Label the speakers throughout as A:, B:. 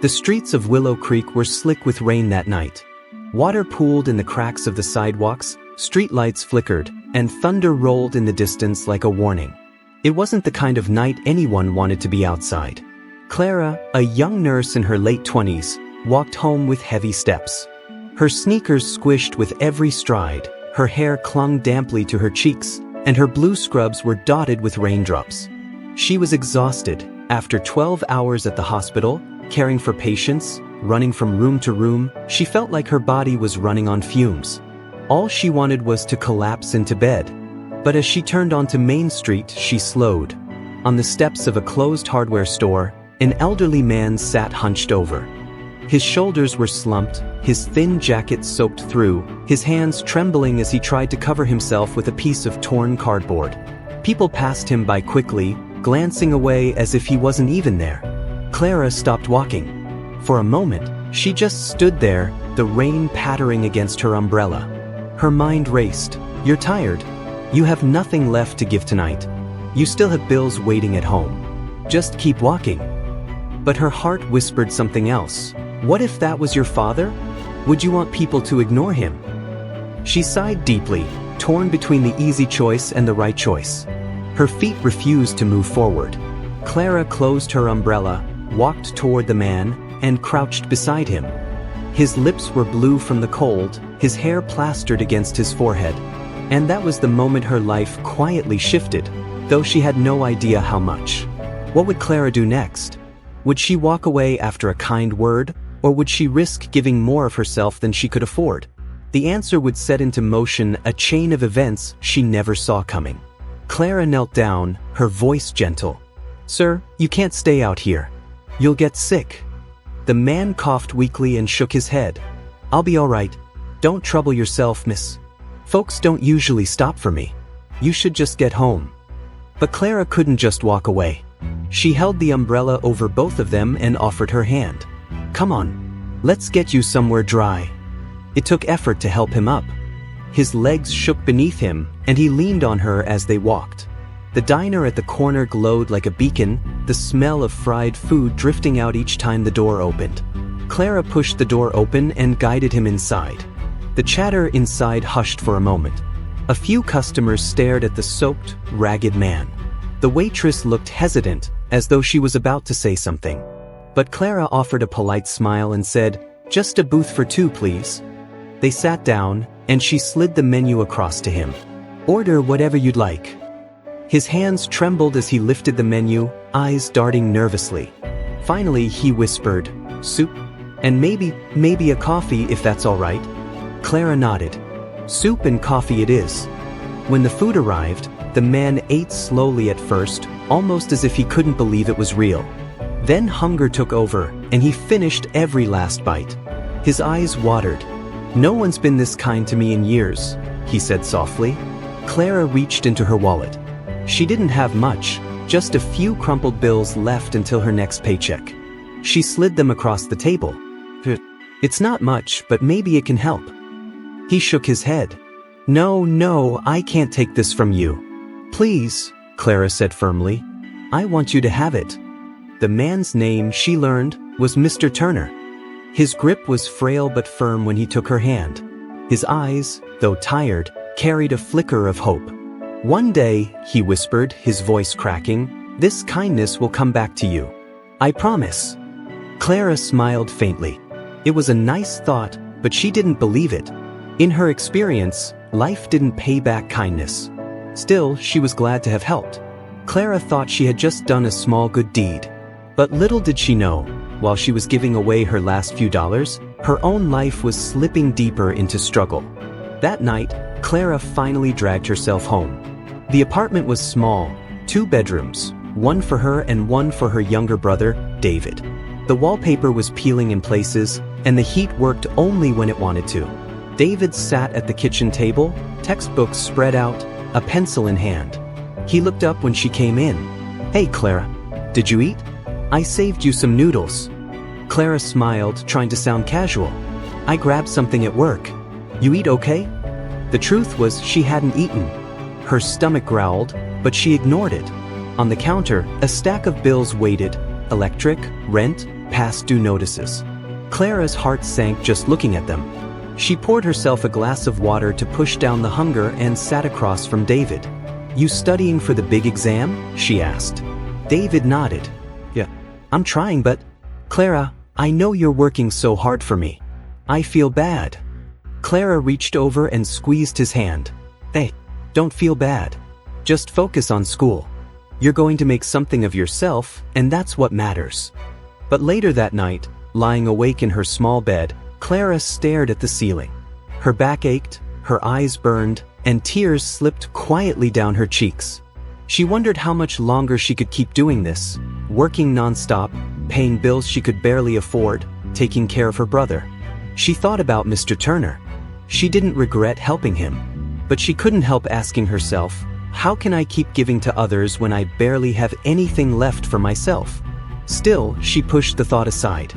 A: The streets of Willow Creek were slick with rain that night. Water pooled in the cracks of the sidewalks, streetlights flickered, and thunder rolled in the distance like a warning. It wasn't the kind of night anyone wanted to be outside. Clara, a young nurse in her late 20s, walked home with heavy steps. Her sneakers squished with every stride, her hair clung damply to her cheeks, and her blue scrubs were dotted with raindrops. She was exhausted. After 12 hours at the hospital, caring for patients, running from room to room, she felt like her body was running on fumes. All she wanted was to collapse into bed. But as she turned onto Main Street, she slowed. On the steps of a closed hardware store, an elderly man sat hunched over. His shoulders were slumped, his thin jacket soaked through, his hands trembling as he tried to cover himself with a piece of torn cardboard. People passed him by quickly, glancing away as if he wasn't even there. Clara stopped walking. For a moment, she just stood there, the rain pattering against her umbrella. Her mind raced. You're tired. You have nothing left to give tonight. You still have bills waiting at home. Just keep walking. But her heart whispered something else. What if that was your father? Would you want people to ignore him? She sighed deeply, torn between the easy choice and the right choice. Her feet refused to move forward. Clara closed her umbrella, walked toward the man, and crouched beside him. His lips were blue from the cold, his hair plastered against his forehead. And that was the moment her life quietly shifted, though she had no idea how much. What would Clara do next? Would she walk away after a kind word, or would she risk giving more of herself than she could afford? The answer would set into motion a chain of events she never saw coming. Clara knelt down, her voice gentle. "Sir, you can't stay out here. You'll get sick." The man coughed weakly and shook his head. "I'll be all right. Don't trouble yourself, miss. Folks don't usually stop for me. You should just get home." But Clara couldn't just walk away. She held the umbrella over both of them and offered her hand. "Come on. Let's get you somewhere dry." It took effort to help him up. His legs shook beneath him, and he leaned on her as they walked. The diner at the corner glowed like a beacon, the smell of fried food drifting out each time the door opened. Clara pushed the door open and guided him inside. The chatter inside hushed for a moment. A few customers stared at the soaked, ragged man. The waitress looked hesitant, as though she was about to say something. But Clara offered a polite smile and said, "Just a booth for two, please." They sat down, and she slid the menu across to him. "Order whatever you'd like." His hands trembled as he lifted the menu, eyes darting nervously. Finally, he whispered, "Soup? And maybe a coffee if that's all right." Clara nodded. Soup and coffee it is. When the food arrived, the man ate slowly at first, almost as if he couldn't believe it was real. Then hunger took over, and he finished every last bite. His eyes watered. "No one's been this kind to me in years," he said softly. Clara reached into her wallet. She didn't have much, just a few crumpled bills left until her next paycheck. She slid them across the table. "It's not much, but maybe it can help." He shook his head. No, I can't take this from you." "Please," Clara said firmly. "I want you to have it." The man's name, she learned, was Mr. Turner. His grip was frail but firm when he took her hand. His eyes, though tired, carried a flicker of hope. "One day," he whispered, his voice cracking, "this kindness will come back to you. I promise." Clara smiled faintly. It was a nice thought, but she didn't believe it. In her experience, life didn't pay back kindness. Still, she was glad to have helped. Clara thought she had just done a small good deed. But little did she know, while she was giving away her last few dollars, her own life was slipping deeper into struggle. That night, Clara finally dragged herself home. The apartment was small, 2 bedrooms, one for her and one for her younger brother, David. The wallpaper was peeling in places, and the heat worked only when it wanted to. David sat at the kitchen table, textbooks spread out, a pencil in hand. He looked up when she came in. "Hey, Clara, did you eat? I saved you some noodles." Clara smiled, trying to sound casual. "I grabbed something at work. You eat okay?" The truth was she hadn't eaten. Her stomach growled, but she ignored it. On the counter, a stack of bills waited: electric, rent, past due notices. Clara's heart sank just looking at them. She poured herself a glass of water to push down the hunger and sat across from David. "You studying for the big exam?" she asked. David nodded. "Yeah, I'm trying, but..." "Clara, I know you're working so hard for me. I feel bad." Clara reached over and squeezed his hand. "Hey, don't feel bad. Just focus on school. You're going to make something of yourself, and that's what matters." But later that night, lying awake in her small bed, Clara stared at the ceiling. Her back ached, her eyes burned, and tears slipped quietly down her cheeks. She wondered how much longer she could keep doing this, working nonstop, paying bills she could barely afford, taking care of her brother. She thought about Mr. Turner. She didn't regret helping him, but she couldn't help asking herself, how can I keep giving to others when I barely have anything left for myself? Still, she pushed the thought aside.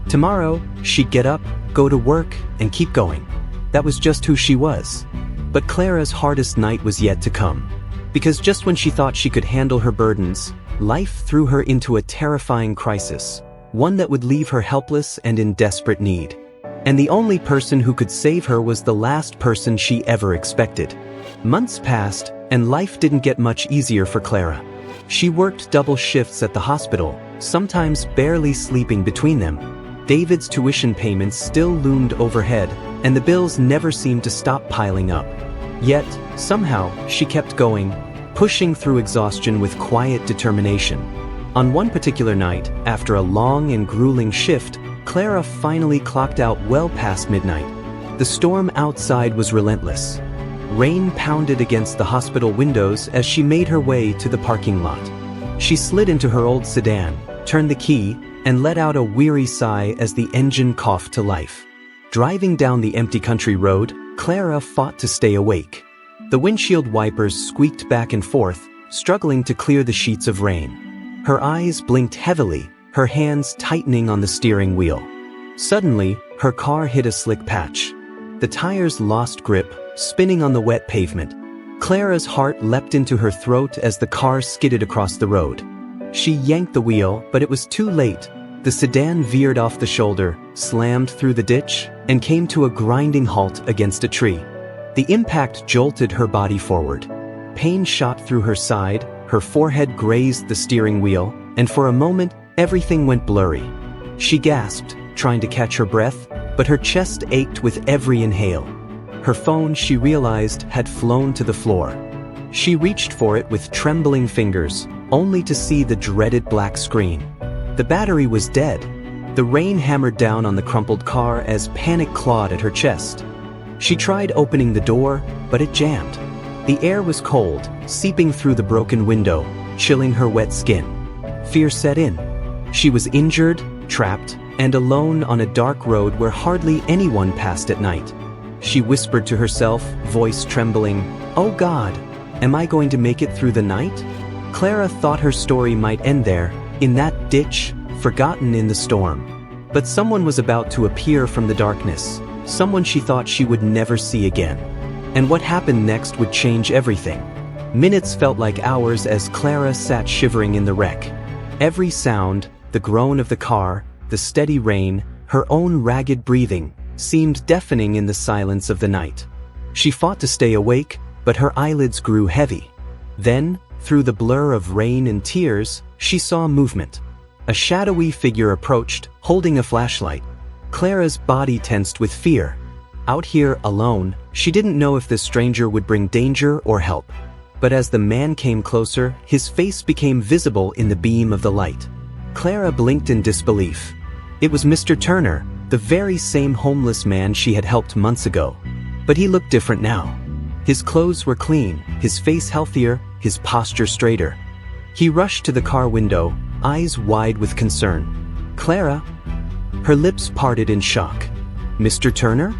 A: Tomorrow, she'd get up, go to work, and keep going. That was just who she was. But Clara's hardest night was yet to come. Because just when she thought she could handle her burdens, life threw her into a terrifying crisis, one that would leave her helpless and in desperate need. And the only person who could save her was the last person she ever expected. Months passed, and life didn't get much easier for Clara. She worked double shifts at the hospital, sometimes barely sleeping between them. David's tuition payments still loomed overhead, and the bills never seemed to stop piling up. Yet, somehow, she kept going, pushing through exhaustion with quiet determination. On one particular night, after a long and grueling shift, Clara finally clocked out well past midnight. The storm outside was relentless. Rain pounded against the hospital windows as she made her way to the parking lot. She slid into her old sedan, turned the key, and let out a weary sigh as the engine coughed to life. Driving down the empty country road, Clara fought to stay awake. The windshield wipers squeaked back and forth, struggling to clear the sheets of rain. Her eyes blinked heavily, her hands tightening on the steering wheel. Suddenly, her car hit a slick patch. The tires lost grip, spinning on the wet pavement. Clara's heart leapt into her throat as the car skidded across the road. She yanked the wheel, but it was too late. The sedan veered off the shoulder, slammed through the ditch, and came to a grinding halt against a tree. The impact jolted her body forward. Pain shot through her side, her forehead grazed the steering wheel, and for a moment, everything went blurry. She gasped, trying to catch her breath, but her chest ached with every inhale. Her phone, she realized, had flown to the floor. She reached for it with trembling fingers, only to see the dreaded black screen. The battery was dead. The rain hammered down on the crumpled car as panic clawed at her chest. She tried opening the door, but it jammed. The air was cold, seeping through the broken window, chilling her wet skin. Fear set in. She was injured, trapped, and alone on a dark road where hardly anyone passed at night. She whispered to herself, voice trembling, "Oh God, am I going to make it through the night?" Clara thought her story might end there, in that ditch, forgotten in the storm. But someone was about to appear from the darkness, someone she thought she would never see again. And what happened next would change everything. Minutes felt like hours as Clara sat shivering in the wreck. Every sound, the groan of the car, the steady rain, her own ragged breathing, seemed deafening in the silence of the night. She fought to stay awake, but her eyelids grew heavy. Then, through the blur of rain and tears, she saw movement. A shadowy figure approached, holding a flashlight. Clara's body tensed with fear. Out here, alone, she didn't know if this stranger would bring danger or help. But as the man came closer, his face became visible in the beam of the light. Clara blinked in disbelief. It was Mr. Turner, the very same homeless man she had helped months ago. But he looked different now. His clothes were clean, his face healthier, his posture straighter. He rushed to the car window, eyes wide with concern. "Clara?" Her lips parted in shock. "Mr. Turner?"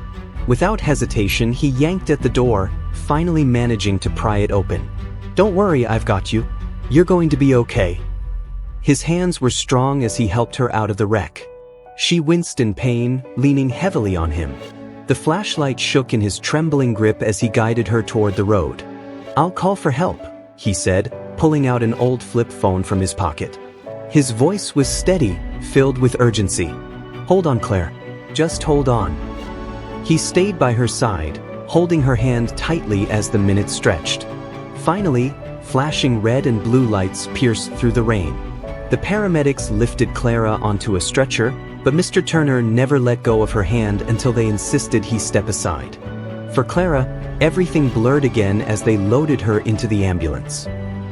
A: Without hesitation, he yanked at the door, finally managing to pry it open. "Don't worry, I've got you. You're going to be okay." His hands were strong as he helped her out of the wreck. She winced in pain, leaning heavily on him. The flashlight shook in his trembling grip as he guided her toward the road. "I'll call for help," he said, pulling out an old flip phone from his pocket. His voice was steady, filled with urgency. "Hold on, Claire. Just hold on." He stayed by her side, holding her hand tightly as the minutes stretched. Finally, flashing red and blue lights pierced through the rain. The paramedics lifted Clara onto a stretcher, but Mr. Turner never let go of her hand until they insisted he step aside. For Clara, everything blurred again as they loaded her into the ambulance.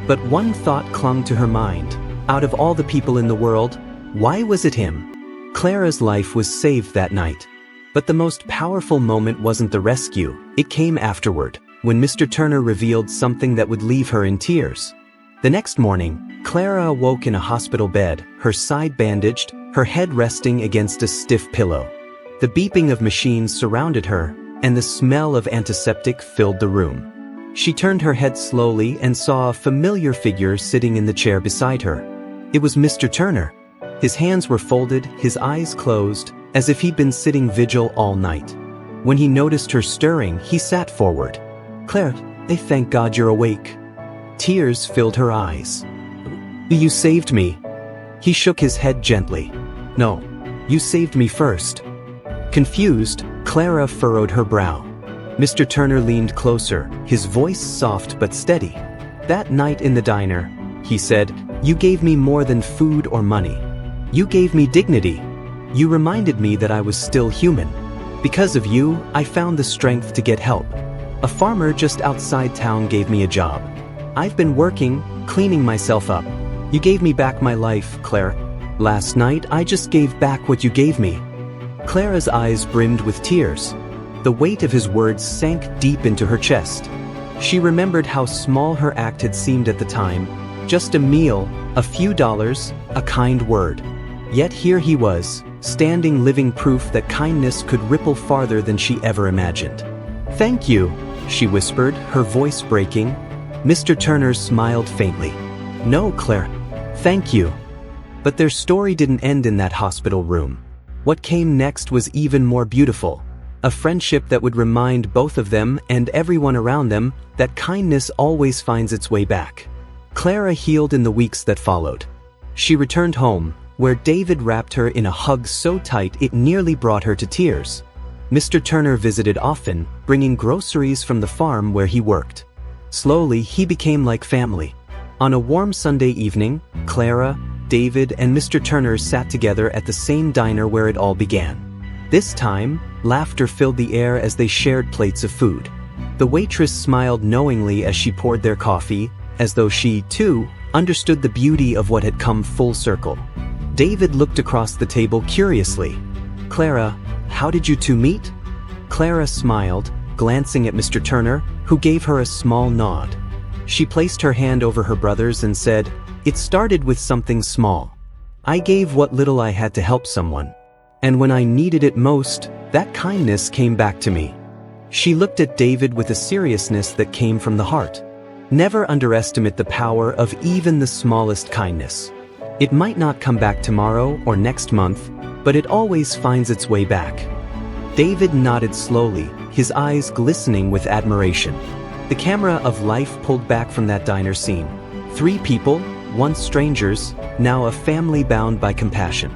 A: But one thought clung to her mind. Out of all the people in the world, why was it him? Clara's life was saved that night. But the most powerful moment wasn't the rescue, it came afterward, when Mr. Turner revealed something that would leave her in tears. The next morning, Clara awoke in a hospital bed, her side bandaged, her head resting against a stiff pillow. The beeping of machines surrounded her, and the smell of antiseptic filled the room. She turned her head slowly and saw a familiar figure sitting in the chair beside her. It was Mr. Turner. His hands were folded, his eyes closed, as if he'd been sitting vigil all night. When he noticed her stirring, he sat forward. "Claire, I thank God you're awake." Tears filled her eyes. "You saved me." He shook his head gently. "No, you saved me first." Confused, Clara furrowed her brow. Mr. Turner leaned closer, his voice soft but steady. "That night in the diner," he said, "you gave me more than food or money. You gave me dignity. You reminded me that I was still human. Because of you, I found the strength to get help. A farmer just outside town gave me a job. I've been working, cleaning myself up. You gave me back my life, Claire. Last night, I just gave back what you gave me." Clara's eyes brimmed with tears. The weight of his words sank deep into her chest. She remembered how small her act had seemed at the time. Just a meal, a few dollars, a kind word. Yet here he was, standing living proof that kindness could ripple farther than she ever imagined. "Thank you," she whispered, her voice breaking. Mr. Turner smiled faintly. "No, Claire. Thank you." But their story didn't end in that hospital room. What came next was even more beautiful. A friendship that would remind both of them and everyone around them that kindness always finds its way back. Clara healed in the weeks that followed. She returned home, where David wrapped her in a hug so tight it nearly brought her to tears. Mr. Turner visited often, bringing groceries from the farm where he worked. Slowly, he became like family. On a warm Sunday evening, Clara, David, and Mr. Turner sat together at the same diner where it all began. This time, laughter filled the air as they shared plates of food. The waitress smiled knowingly as she poured their coffee, as though she, too, understood the beauty of what had come full circle. David looked across the table curiously. "Clara, how did you two meet?" Clara smiled, glancing at Mr. Turner, who gave her a small nod. She placed her hand over her brother's and said, "It started with something small. I gave what little I had to help someone. And when I needed it most, that kindness came back to me." She looked at David with a seriousness that came from the heart. Never underestimate the power of even the smallest kindness. It might not come back tomorrow or next month, but it always finds its way back. David nodded slowly, his eyes glistening with admiration. The camera of life pulled back from that diner scene. 3 people, once strangers, now a family bound by compassion.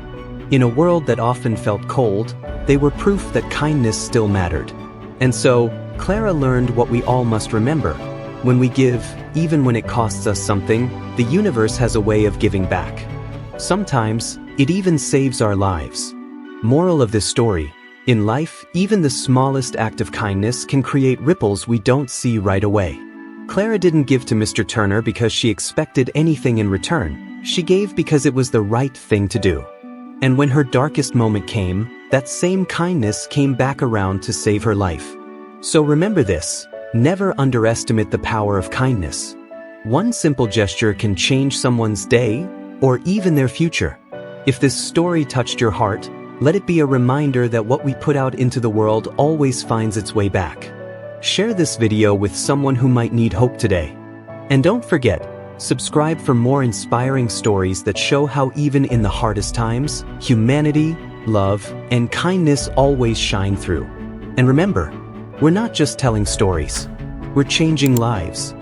A: In a world that often felt cold, they were proof that kindness still mattered. And so, Clara learned what we all must remember. When we give, even when it costs us something, the universe has a way of giving back. Sometimes, it even saves our lives. Moral of this story: in life, even the smallest act of kindness can create ripples we don't see right away. Clara didn't give to Mr. Turner because she expected anything in return. She gave because it was the right thing to do. And when her darkest moment came, that same kindness came back around to save her life. So remember this: never underestimate the power of kindness. One simple gesture can change someone's day, or even their future. If this story touched your heart, let it be a reminder that what we put out into the world always finds its way back. Share this video with someone who might need hope today. And don't forget, subscribe for more inspiring stories that show how even in the hardest times, humanity, love, and kindness always shine through. And remember, we're not just telling stories, we're changing lives.